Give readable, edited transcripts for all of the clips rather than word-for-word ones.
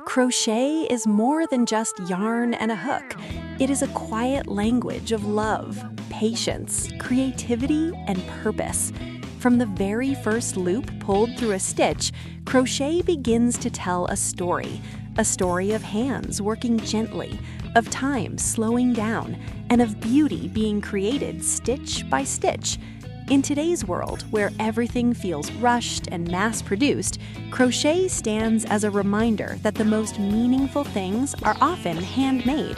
Crochet is more than just yarn and a hook. It is a quiet language of love, patience, creativity, and purpose. From the very first loop pulled through a stitch, crochet begins to tell a story of hands working gently, of time slowing down, and of beauty being created stitch by stitch. In today's world, where everything feels rushed and mass-produced, crochet stands as a reminder that the most meaningful things are often handmade.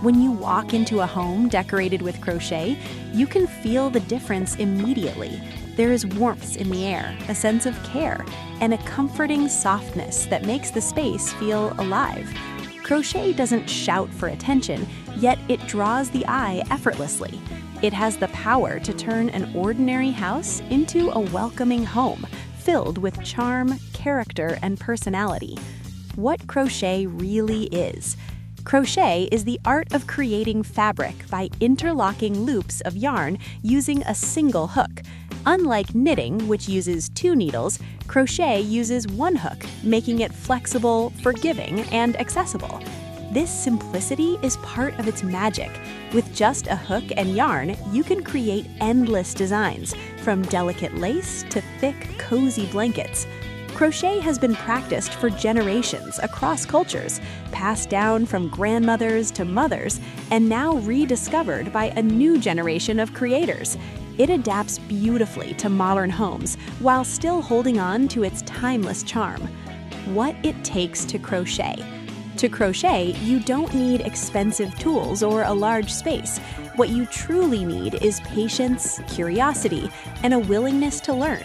When you walk into a home decorated with crochet, you can feel the difference immediately. There is warmth in the air, a sense of care, and a comforting softness that makes the space feel alive. Crochet doesn't shout for attention, yet it draws the eye effortlessly. It has the power to turn an ordinary house into a welcoming home, filled with charm, character, and personality. What crochet really is. Crochet is the art of creating fabric by interlocking loops of yarn using a single hook. Unlike knitting, which uses 2 needles, crochet uses 1 hook, making it flexible, forgiving, and accessible. This simplicity is part of its magic. With just a hook and yarn, you can create endless designs, from delicate lace to thick, cozy blankets. Crochet has been practiced for generations across cultures, passed down from grandmothers to mothers, and now rediscovered by a new generation of creators. It adapts beautifully to modern homes while still holding on to its timeless charm. What it takes to crochet. To crochet, you don't need expensive tools or a large space. What you truly need is patience, curiosity, and a willingness to learn.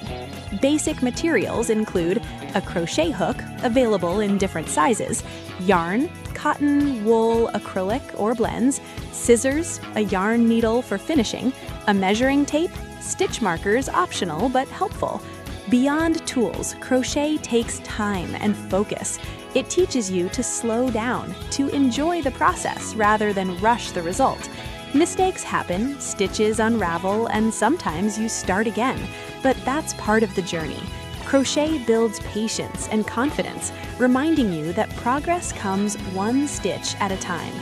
Basic materials include a crochet hook, available in different sizes, yarn, cotton, wool, acrylic, or blends, scissors, a yarn needle for finishing, a measuring tape, stitch markers optional but helpful. Beyond tools, crochet takes time and focus. It teaches you to slow down, to enjoy the process rather than rush the result. Mistakes happen, stitches unravel, and sometimes you start again, but that's part of the journey. Crochet builds patience and confidence, reminding you that progress comes one stitch at a time.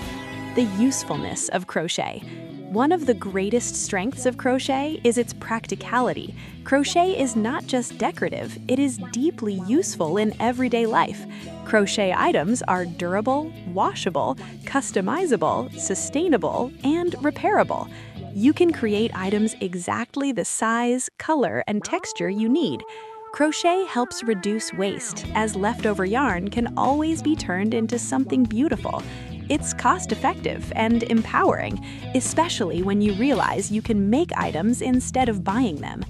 The usefulness of crochet. One of the greatest strengths of crochet is its practicality. Crochet is not just decorative, it is deeply useful in everyday life. Crochet items are durable, washable, customizable, sustainable, and repairable. You can create items exactly the size, color, and texture you need. Crochet helps reduce waste, as leftover yarn can always be turned into something beautiful. It's cost-effective and empowering, especially when you realize you can make items instead of buying them.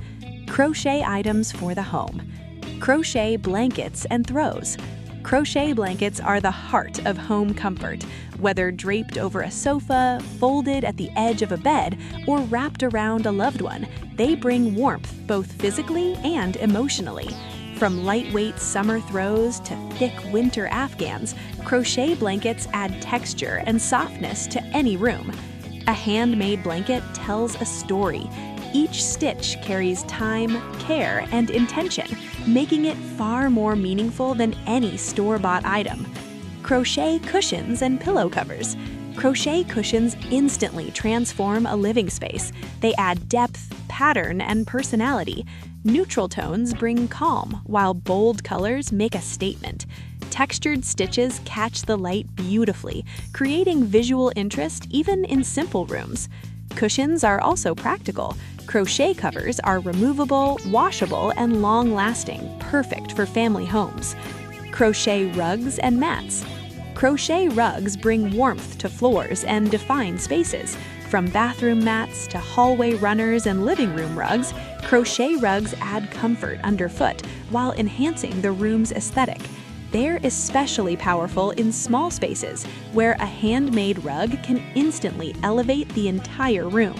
Crochet items for the home. Crochet blankets and throws. Crochet blankets are the heart of home comfort. Whether draped over a sofa, folded at the edge of a bed, or wrapped around a loved one, they bring warmth both physically and emotionally. From lightweight summer throws to thick winter afghans, crochet blankets add texture and softness to any room. A handmade blanket tells a story. Each stitch carries time, care, and intention, making it far more meaningful than any store-bought item. Crochet cushions and pillow covers. Crochet cushions instantly transform a living space. They add depth, pattern, and personality. Neutral tones bring calm, while bold colors make a statement. Textured stitches catch the light beautifully, creating visual interest even in simple rooms. Cushions are also practical. Crochet covers are removable, washable, and long-lasting, perfect for family homes. Crochet rugs and mats. Crochet rugs bring warmth to floors and define spaces. From bathroom mats to hallway runners and living room rugs, crochet rugs add comfort underfoot while enhancing the room's aesthetic. They're especially powerful in small spaces, where a handmade rug can instantly elevate the entire room.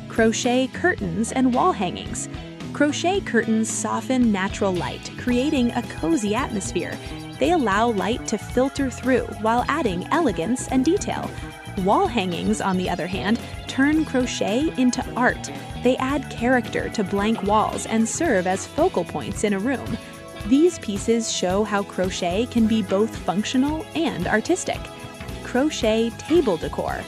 Crochet curtains and wall hangings. Crochet curtains soften natural light, creating a cozy atmosphere. They allow light to filter through while adding elegance and detail. Wall hangings, on the other hand, turn crochet into art. They add character to blank walls and serve as focal points in a room. These pieces show how crochet can be both functional and artistic. Crochet table decor.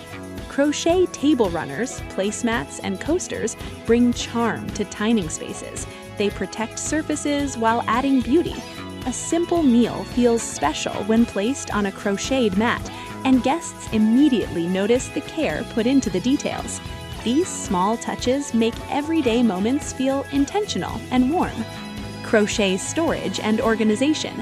Crochet table runners, placemats, and coasters bring charm to dining spaces. They protect surfaces while adding beauty. A simple meal feels special when placed on a crocheted mat, and guests immediately notice the care put into the details. These small touches make everyday moments feel intentional and warm. Crochet storage and organization.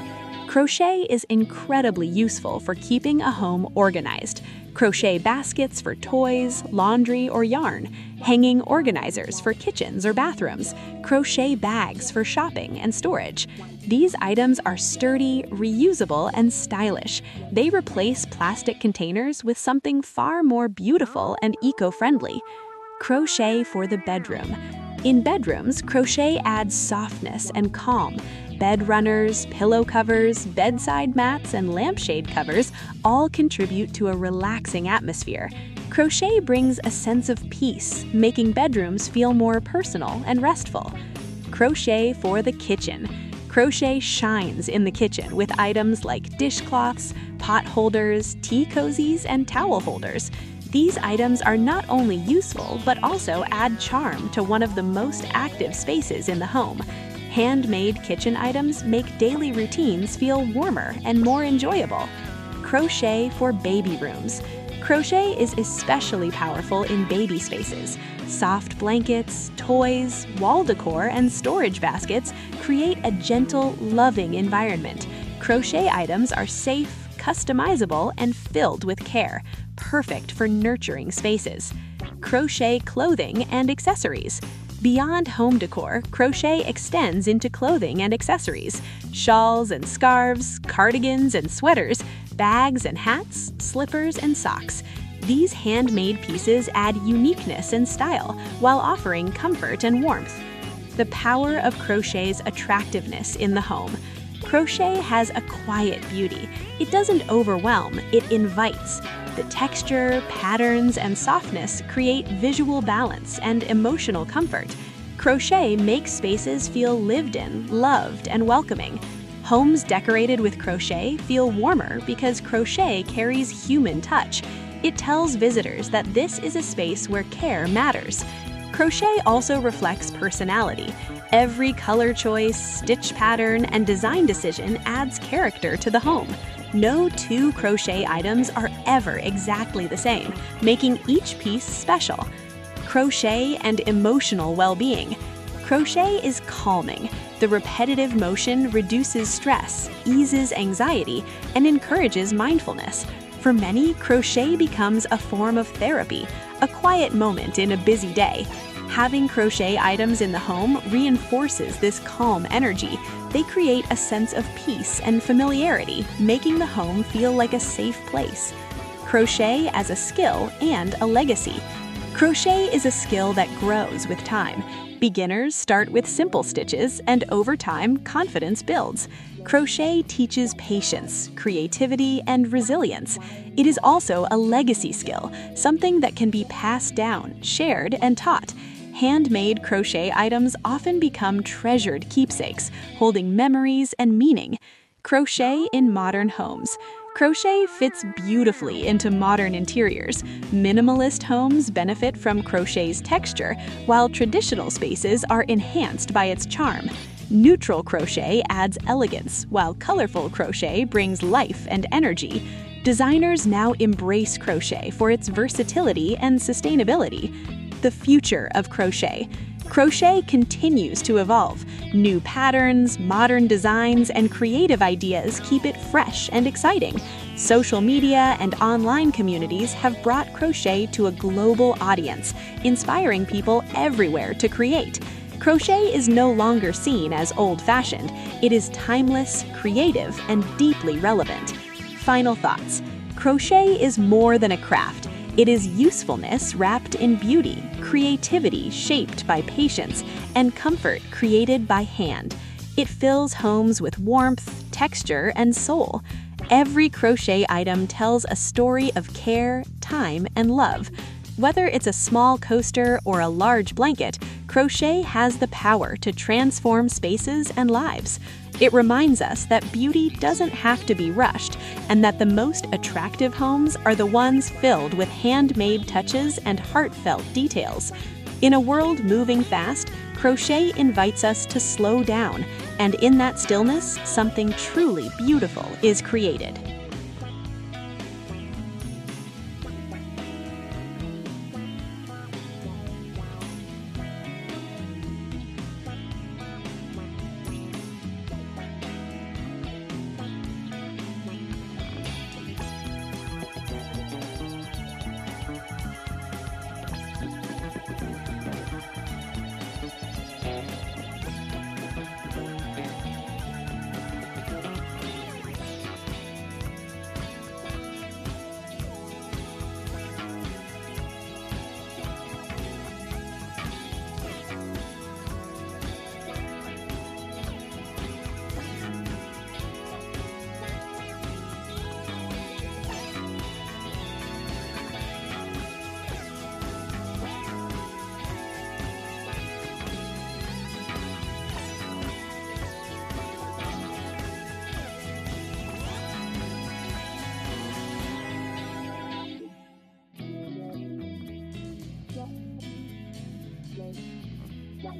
Crochet is incredibly useful for keeping a home organized. Crochet baskets for toys, laundry, or yarn, hanging organizers for kitchens or bathrooms, crochet bags for shopping and storage. These items are sturdy, reusable, and stylish. They replace plastic containers with something far more beautiful and eco-friendly. Crochet for the bedroom. In bedrooms, crochet adds softness and calm. Bed runners, pillow covers, bedside mats, and lampshade covers all contribute to a relaxing atmosphere. Crochet brings a sense of peace, making bedrooms feel more personal and restful. Crochet for the kitchen. Crochet shines in the kitchen with items like dishcloths, pot holders, tea cozies, and towel holders. These items are not only useful, but also add charm to one of the most active spaces in the home. Handmade kitchen items make daily routines feel warmer and more enjoyable. Crochet for baby rooms. Crochet is especially powerful in baby spaces. Soft blankets, toys, wall decor, and storage baskets create a gentle, loving environment. Crochet items are safe, customizable, and filled with care, perfect for nurturing spaces. Crochet clothing and accessories. Beyond home decor, crochet extends into clothing and accessories. Shawls and scarves, cardigans and sweaters, bags and hats, slippers and socks. These handmade pieces add uniqueness and style while offering comfort and warmth. The power of crochet's attractiveness in the home. Crochet has a quiet beauty. It doesn't overwhelm, it invites. The texture, patterns, and softness create visual balance and emotional comfort. Crochet makes spaces feel lived in, loved, and welcoming. Homes decorated with crochet feel warmer because crochet carries human touch. It tells visitors that this is a space where care matters. Crochet also reflects personality. Every color choice, stitch pattern, and design decision adds character to the home. No two crochet items are ever exactly the same, making each piece special. Crochet and emotional well-being. Crochet is calming. The repetitive motion reduces stress, eases anxiety, and encourages mindfulness. For many, crochet becomes a form of therapy, a quiet moment in a busy day. Having crochet items in the home reinforces this calm energy. They create a sense of peace and familiarity, making the home feel like a safe place. Crochet as a skill and a legacy. Crochet is a skill that grows with time. Beginners start with simple stitches, and over time, confidence builds. Crochet teaches patience, creativity, and resilience. It is also a legacy skill, something that can be passed down, shared, and taught. Handmade crochet items often become treasured keepsakes, holding memories and meaning. Crochet in modern homes. Crochet fits beautifully into modern interiors. Minimalist homes benefit from crochet's texture, while traditional spaces are enhanced by its charm. Neutral crochet adds elegance, while colorful crochet brings life and energy. Designers now embrace crochet for its versatility and sustainability. The future of crochet. Crochet continues to evolve. New patterns, modern designs, and creative ideas keep it fresh and exciting. Social media and online communities have brought crochet to a global audience, inspiring people everywhere to create. Crochet is no longer seen as old-fashioned. It is timeless, creative, and deeply relevant. Final thoughts. Crochet is more than a craft. It is usefulness wrapped in beauty, creativity shaped by patience, and comfort created by hand. It fills homes with warmth, texture, and soul. Every crochet item tells a story of care, time, and love. Whether it's a small coaster or a large blanket, crochet has the power to transform spaces and lives. It reminds us that beauty doesn't have to be rushed, and that the most attractive homes are the ones filled with handmade touches and heartfelt details. In a world moving fast, crochet invites us to slow down, and in that stillness, something truly beautiful is created.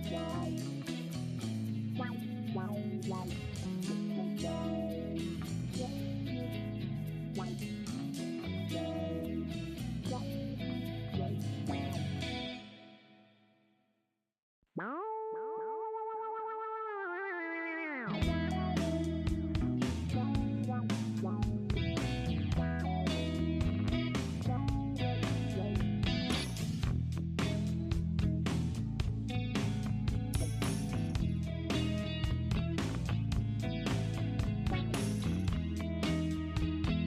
Bye.